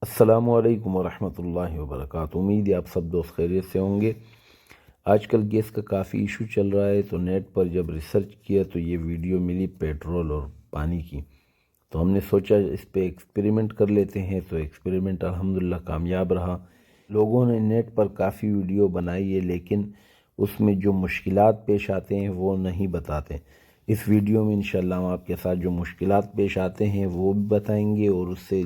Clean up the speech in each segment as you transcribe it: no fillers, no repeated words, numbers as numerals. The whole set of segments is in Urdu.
السلام علیکم ورحمۃ اللہ وبرکاتہ۔ امید ہے آپ سب دوست خیریت سے ہوں گے۔ آج کل گیس کا کافی ایشو چل رہا ہے، تو نیٹ پر جب ریسرچ کیا تو یہ ویڈیو ملی پیٹرول اور پانی کی، تو ہم نے سوچا اس پہ ایکسپیریمنٹ کر لیتے ہیں۔ تو ایکسپیریمنٹ الحمدللہ کامیاب رہا۔ لوگوں نے نیٹ پر کافی ویڈیو بنائی ہے، لیکن اس میں جو مشکلات پیش آتے ہیں وہ نہیں بتاتے۔ اس ویڈیو میں انشاءاللہ ہم آپ کے ساتھ جو مشکلات پیش آتے ہیں وہ بھی بتائیں گے، اور اس سے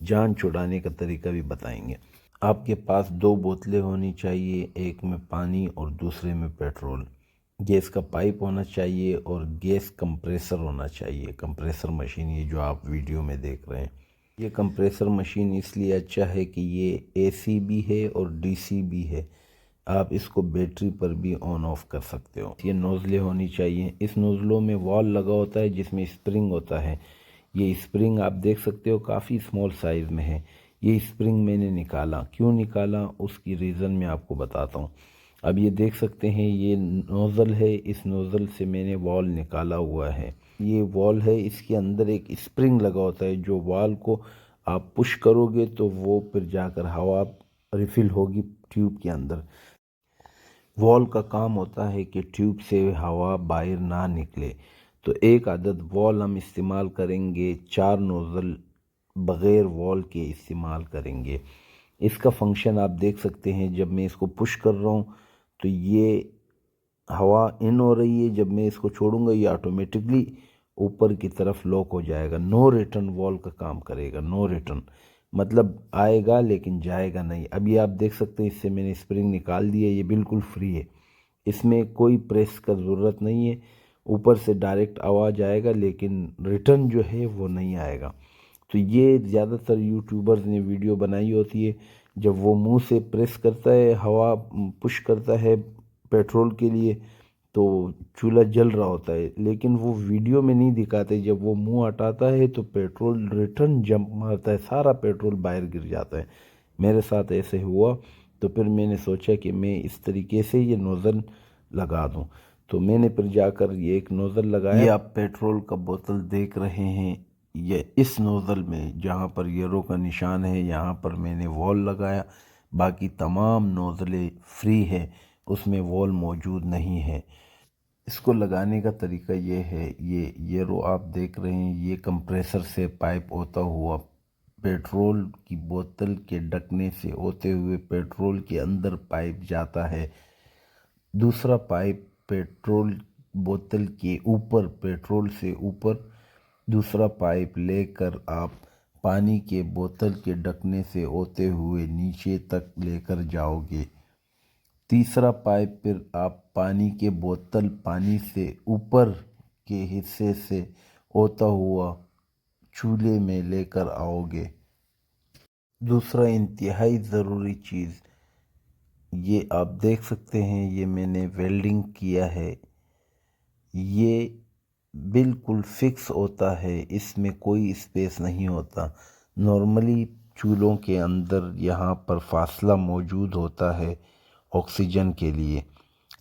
جان چھڑانے کا طریقہ بھی بتائیں گے۔ آپ کے پاس 2 بوتلیں ہونی چاہیے، ایک میں پانی اور دوسرے میں پیٹرول۔ گیس کا پائپ ہونا چاہیے اور گیس کمپریسر ہونا چاہیے، کمپریسر مشین، یہ جو آپ ویڈیو میں دیکھ رہے ہیں۔ یہ کمپریسر مشین اس لیے اچھا ہے کہ یہ اے سی بھی ہے اور ڈی سی بھی ہے، آپ اس کو بیٹری پر بھی آن آف کر سکتے ہو۔ یہ نوزلیں ہونی چاہیے، اس نوزلوں میں وال لگا ہوتا ہے جس میں اسپرنگ ہوتا ہے۔ یہ اسپرنگ آپ دیکھ سکتے ہو کافی اسمال سائز میں ہے۔ یہ اسپرنگ میں نے نکالا، کیوں نکالا اس کی ریزن میں آپ کو بتاتا ہوں۔ اب یہ دیکھ سکتے ہیں یہ نوزل ہے، اس نوزل سے میں نے وال نکالا ہوا ہے۔ یہ وال ہے، اس کے اندر ایک اسپرنگ لگا ہوتا ہے، جو وال کو آپ پش کرو گے تو وہ پھر جا کر ہوا ریفل ہوگی ٹیوب کے اندر۔ وال کا کام ہوتا ہے کہ ٹیوب سے ہوا باہر نہ نکلے، تو ایک عدد وال ہم استعمال کریں گے، 4 نوزل بغیر وال کے استعمال کریں گے۔ اس کا فنکشن آپ دیکھ سکتے ہیں، جب میں اس کو پش کر رہا ہوں تو یہ ہوا ان ہو رہی ہے، جب میں اس کو چھوڑوں گا یہ آٹومیٹکلی اوپر کی طرف لاک ہو جائے گا۔ نو ریٹرن وال کا کام کرے گا، نو ریٹرن مطلب آئے گا لیکن جائے گا نہیں۔ اب یہ آپ دیکھ سکتے ہیں، اس سے میں نے اسپرنگ نکال دی ہے، یہ بالکل فری ہے، اس میں کوئی پریس کا ضرورت نہیں ہے۔ اوپر سے ڈائریکٹ آواز جائے گا لیکن ریٹرن جو ہے وہ نہیں آئے گا۔ تو یہ زیادہ تر یوٹیوبرز نے ویڈیو بنائی ہوتی ہے، جب وہ منہ سے پریس کرتا ہے، ہوا پش کرتا ہے پیٹرول کے لیے، تو چولہا جل رہا ہوتا ہے، لیکن وہ ویڈیو میں نہیں دکھاتے۔ جب وہ منہ ہٹاتا ہے تو پیٹرول ریٹرن جمپ مارتا ہے، سارا پیٹرول باہر گر جاتا ہے۔ میرے ساتھ ایسے ہوا، تو پھر میں نے سوچا کہ میں اس طریقے سے یہ نوزل لگا دوں، تو میں نے پھر جا کر یہ ایک نوزل لگایا۔ یہ آپ پیٹرول کا بوتل دیکھ رہے ہیں، یہ اس نوزل میں جہاں پر یورو کا نشان ہے یہاں پر میں نے وال لگایا، باقی تمام نوزلیں فری ہے، اس میں وال موجود نہیں ہے۔ اس کو لگانے کا طریقہ یہ ہے، یہ یورو آپ دیکھ رہے ہیں، یہ کمپریسر سے پائپ ہوتا ہوا پیٹرول کی بوتل کے ڈھکنے سے ہوتے ہوئے پیٹرول کے اندر پائپ جاتا ہے۔ دوسرا پائپ پیٹرول بوتل کے اوپر، پیٹرول سے اوپر دوسرا پائپ لے کر آپ پانی کے بوتل کے ڈھکنے سے ہوتے ہوئے نیچے تک لے کر جاؤ گے۔ تیسرا پائپ پھر آپ پانی کے بوتل پانی سے اوپر کے حصے سے ہوتا ہوا چولہے میں لے کر آؤ گے۔ دوسرا انتہائی ضروری چیز، یہ آپ دیکھ سکتے ہیں، یہ میں نے ویلڈنگ کیا ہے، یہ بالکل فکس ہوتا ہے، اس میں کوئی اسپیس نہیں ہوتا۔ نارملی چولہوں کے اندر یہاں پر فاصلہ موجود ہوتا ہے آکسیجن کے لیے،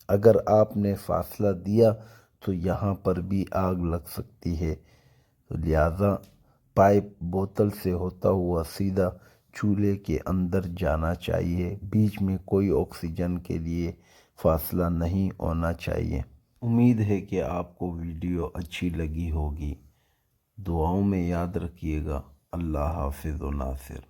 اگر آپ نے فاصلہ دیا تو یہاں پر بھی آگ لگ سکتی ہے، تو لہٰذا پائپ بوتل سے ہوتا ہوا سیدھا چولہے کے اندر جانا چاہیے، بیچ میں کوئی آکسیجن کے لیے فاصلہ نہیں ہونا چاہیے۔ امید ہے کہ آپ کو ویڈیو اچھی لگی ہوگی، دعاؤں میں یاد رکھیے گا۔ اللہ حافظ و ناصر۔